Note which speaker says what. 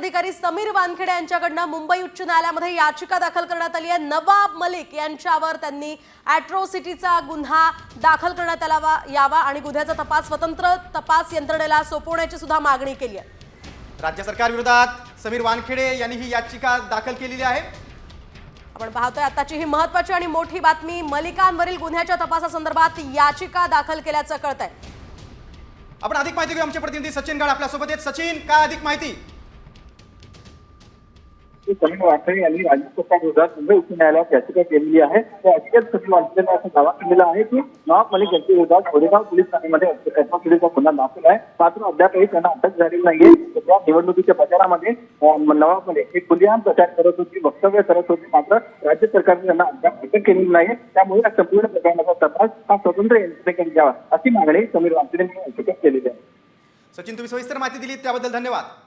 Speaker 1: अधिकारी समीर वानखेडे यांच्याकडनं मुंबई उच्च न्यायालयामध्ये याचिका दाखल करण्यात आली आहे। नवाब मलिक यांच्यावर त्यांनी ॲट्रॉसिटीचा गुन्हा दाखल करण्यात यावा आणि गुन्ह्याचा तपास स्वतंत्र तपास यंत्रणेला सोपवण्याची सुद्धा मागणी केली आहे।
Speaker 2: राज्य सरकार विरोधात समीर वानखेडे यांनी ही याचिका दाखल केलेली आहे।
Speaker 1: आपण पाहतोय आताची ही महत्त्वाची आणि मोठी बातमी, मलिकांवरील गुन्ह्याच्या तपासासंदर्भात याचिका दाखल केल्याचं कळतंय।
Speaker 2: आपण अधिक माहिती घेऊ, आमचे प्रतिनिधी सचिन गाड आपल्या सोबत आहेत। सचिन, काय अधिक माहिती?
Speaker 3: समीर वानखेडे यांनी राज्य सरकार विरोधात मुंबई उच्च न्यायालयात याचिका केलेली आहे। त्या याचिकेत समीर वानखेडेंनी असा दावा केलेला आहे की नवाब मलिक यांच्या विरोधात गोरेगाव पोलीस ठाण्यामध्ये ॲट्रॉसिटीचा गुन्हा दाखल आहे, मात्र अद्यापही त्यांना अटक झालेली नाहीये। त्या निवडणुकीच्या प्रचारामध्ये नवाब मलिक हे खुलेआम प्रचार करत होते, वक्तव्य करत होते, मात्र राज्य सरकारने त्यांना अद्याप अटक केलेली नाही। त्यामुळे या संपूर्ण प्रकरणाचा तपास हा स्वतंत्र यंत्रणेकडे द्यावा अशी मागणी समीर वानखेडे यांनी याचिकेत केलेली आहे।
Speaker 2: सचिन, तुम्ही सविस्तर माहिती दिली त्याबद्दल धन्यवाद।